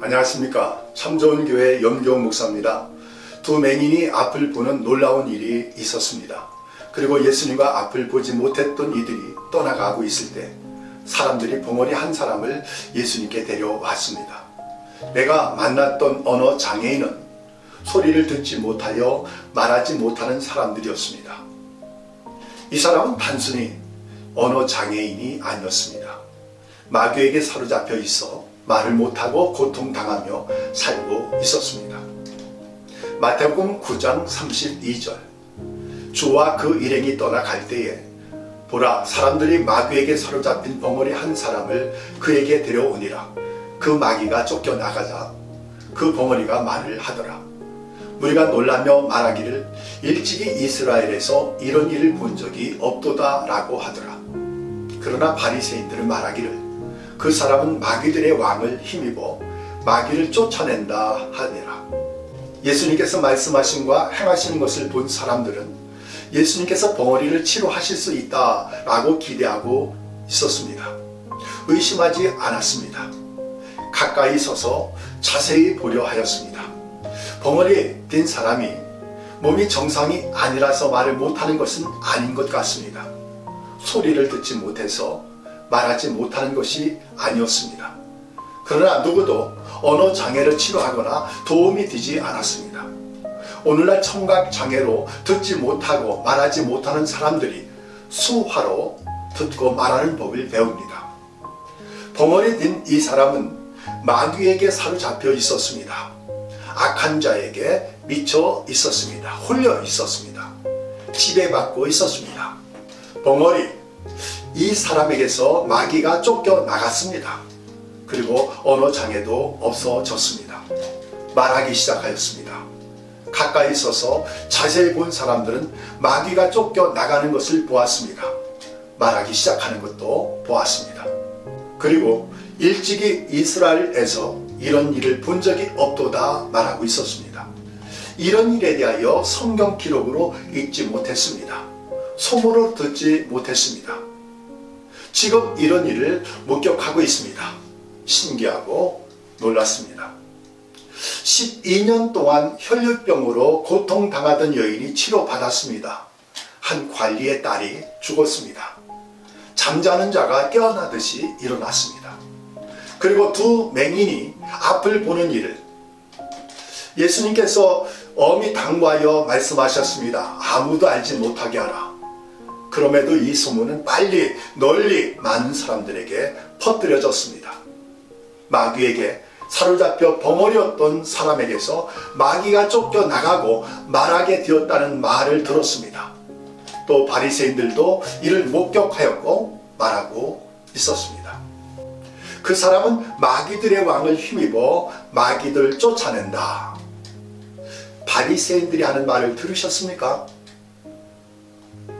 안녕하십니까. 참 좋은 교회 염교훈 목사입니다. 두 맹인이 앞을 보는 놀라운 일이 있었습니다. 그리고 예수님과 앞을 보지 못했던 이들이 떠나가고 있을 때 사람들이 봉어리 한 사람을 예수님께 데려왔습니다. 내가 만났던 언어 장애인은 소리를 듣지 못하여 말하지 못하는 사람들이었습니다. 이 사람은 단순히 언어 장애인이 아니었습니다. 마귀에게 사로잡혀 있어 말을 못하고 고통당하며 살고 있었습니다. 마태복음 9장 32절 주와 그 일행이 떠나갈 때에 보라 사람들이 마귀에게 사로잡힌 봉어리 한 사람을 그에게 데려오니라. 그 마귀가 쫓겨나가자 그 봉어리가 말을 하더라. 무리가 놀라며 말하기를 일찍이 이스라엘에서 이런 일을 본 적이 없도다 라고 하더라. 그러나 바리새인들은 말하기를 그 사람은 마귀들의 왕을 힘입어 마귀를 쫓아낸다 하니라. 예수님께서 말씀하신과 행하시는 것을 본 사람들은 예수님께서 봉어리를 치료하실 수 있다라고 기대하고 있었습니다. 의심하지 않았습니다. 가까이 서서 자세히 보려 하였습니다. 봉어리 된 사람이 몸이 정상이 아니라서 말을 못하는 것은 아닌 것 같습니다. 소리를 듣지 못해서 말하지 못하는 것이 아니었습니다. 그러나 누구도 언어 장애를 치료하거나 도움이 되지 않았습니다. 오늘날 청각 장애로 듣지 못하고 말하지 못하는 사람들이 수화로 듣고 말하는 법을 배웁니다. 봉어리 된 이 사람은 마귀에게 사로잡혀 있었습니다. 악한 자에게 미쳐 있었습니다. 홀려 있었습니다. 지배받고 있었습니다. 봉어리 이 사람에게서 마귀가 쫓겨나갔습니다. 그리고 언어 장애도 없어졌습니다. 말하기 시작하였습니다. 가까이 서서 자세히 본 사람들은 마귀가 쫓겨나가는 것을 보았습니다. 말하기 시작하는 것도 보았습니다. 그리고 일찍이 이스라엘에서 이런 일을 본 적이 없도다 말하고 있었습니다. 이런 일에 대하여 성경 기록으로 읽지 못했습니다. 소문으로 듣지 못했습니다. 지금 이런 일을 목격하고 있습니다. 신기하고 놀랐습니다. 12년 동안 혈류병으로 고통당하던 여인이 치료받았습니다. 한 관리의 딸이 죽었습니다. 잠자는 자가 깨어나듯이 일어났습니다. 그리고 두 맹인이 앞을 보는 일을 예수님께서 엄히 당부하여 말씀하셨습니다. 아무도 알지 못하게 하라. 그럼에도 이 소문은 빨리 널리 많은 사람들에게 퍼뜨려졌습니다. 마귀에게 사로잡혀 봉어리였던 사람에게서 마귀가 쫓겨나가고 말하게 되었다는 말을 들었습니다. 또 바리새인들도 이를 목격하였고 말하고 있었습니다. 그 사람은 마귀들의 왕을 힘입어 마귀들을 쫓아낸다. 바리새인들이 하는 말을 들으셨습니까?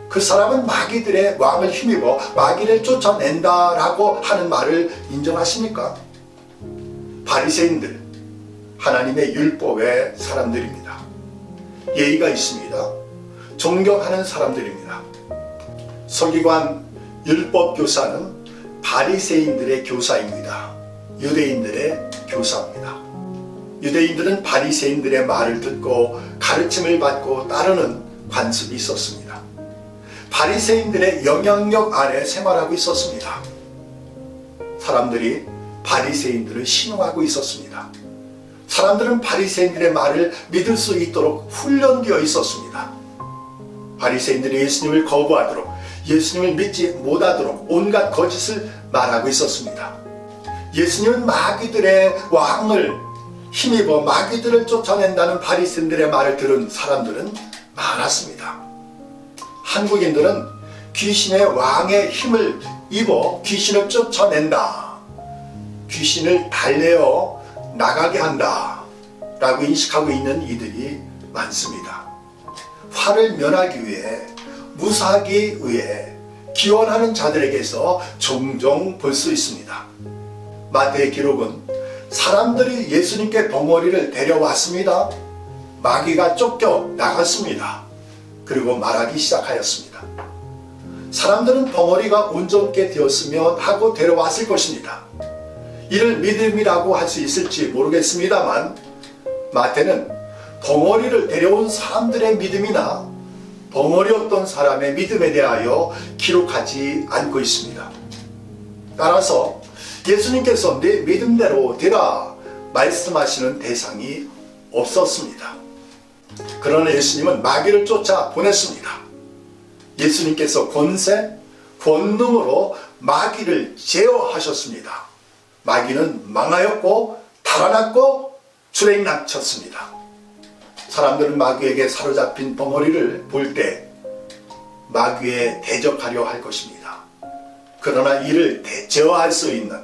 그 사람은 마귀들의 왕을 힘입어 마귀를 쫓아낸다라고 하는 말을 인정하십니까? 바리새인들, 하나님의 율법의 사람들입니다. 예의가 있습니다. 존경하는 사람들입니다. 서기관 율법 교사는 바리새인들의 교사입니다. 유대인들의 교사입니다. 유대인들은 바리새인들의 말을 듣고 가르침을 받고 따르는 관습이 있었습니다. 바리새인들의 영향력 아래 생활하고 있었습니다. 사람들이 바리새인들을 신용하고 있었습니다. 사람들은 바리새인들의 말을 믿을 수 있도록 훈련되어 있었습니다. 바리새인들이 예수님을 거부하도록, 예수님을 믿지 못하도록 온갖 거짓을 말하고 있었습니다. 예수님은 마귀들의 왕을 힘입어 마귀들을 쫓아낸다는 바리새인들의 말을 들은 사람들은 많았습니다. 한국인들은 귀신의 왕의 힘을 입어 귀신을 쫓아낸다, 귀신을 달래어 나가게 한다 라고 인식하고 있는 이들이 많습니다. 화를 면하기 위해, 무사하기 위해 기원하는 자들에게서 종종 볼 수 있습니다. 마태의 기록은 사람들이 예수님께 벙어리를 데려왔습니다. 마귀가 쫓겨 나갔습니다. 그리고 말하기 시작하였습니다. 사람들은 벙어리가 온전케 되었으면 하고 데려왔을 것입니다. 이를 믿음이라고 할 수 있을지 모르겠습니다만 마태는 벙어리를 데려온 사람들의 믿음이나 벙어리였던 사람의 믿음에 대하여 기록하지 않고 있습니다. 따라서 예수님께서 내 믿음대로 되라 말씀하시는 대상이 없었습니다. 그러나 예수님은 마귀를 쫓아 보냈습니다. 예수님께서 권세, 권능으로 마귀를 제어하셨습니다. 마귀는 망하였고 달아났고 주랭랑쳤습니다. 사람들은 마귀에게 사로잡힌 벙어리를 볼 때 마귀에 대적하려 할 것입니다. 그러나 이를 제어할 수 있는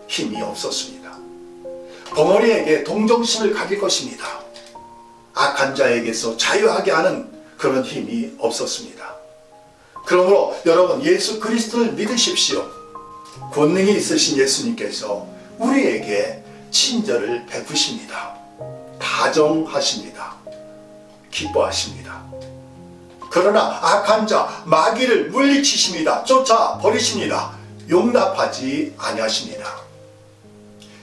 힘이 없었습니다. 벙어리에게 동정심을 가질 것입니다. 악한 자에게서 자유하게 하는 그런 힘이 없었습니다. 그러므로 여러분, 예수 그리스도를 믿으십시오. 권능이 있으신 예수님께서 우리에게 친절을 베푸십니다. 다정하십니다. 기뻐하십니다. 그러나 악한 자 마귀를 물리치십니다. 쫓아 버리십니다. 용납하지 아니하십니다.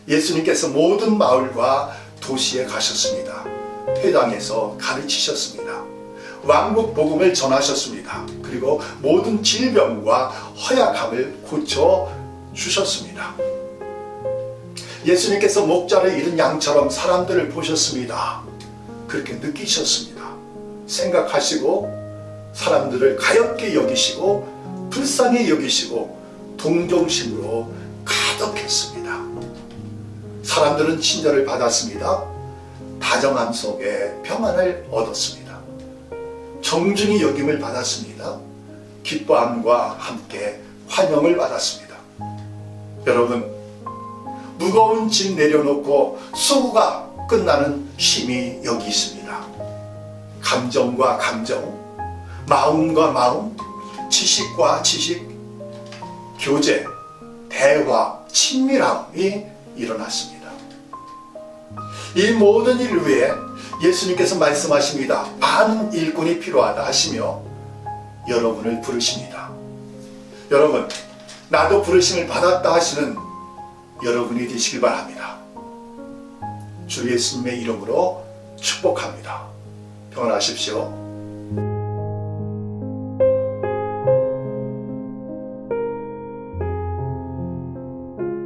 예수님께서 모든 마을과 도시에 가셨습니다. 회당에서 가르치셨습니다. 왕국 복음을 전하셨습니다. 그리고 모든 질병과 허약함을 고쳐 주셨습니다. 예수님께서 목자를 잃은 양처럼 사람들을 보셨습니다. 그렇게 느끼셨습니다. 생각하시고 사람들을 가엾게 여기시고 불쌍히 여기시고 동정심으로 가득했습니다. 사람들은 친절을 받았습니다. 다정함 속에 평안을 얻었습니다. 정중히 여김을 받았습니다. 기뻐함과 함께 환영을 받았습니다. 여러분, 무거운 짐 내려놓고 수고가 끝나는 쉼이 여기 있습니다. 감정과 감정, 마음과 마음, 지식과 지식, 교제, 대화, 친밀함이 일어났습니다. 이 모든 일을 위해 예수님께서 말씀하십니다. 많은 일꾼이 필요하다 하시며 여러분을 부르십니다. 여러분, 나도 부르심을 받았다 하시는 여러분이 되시길 바랍니다. 주 예수님의 이름으로 축복합니다. 평안하십시오.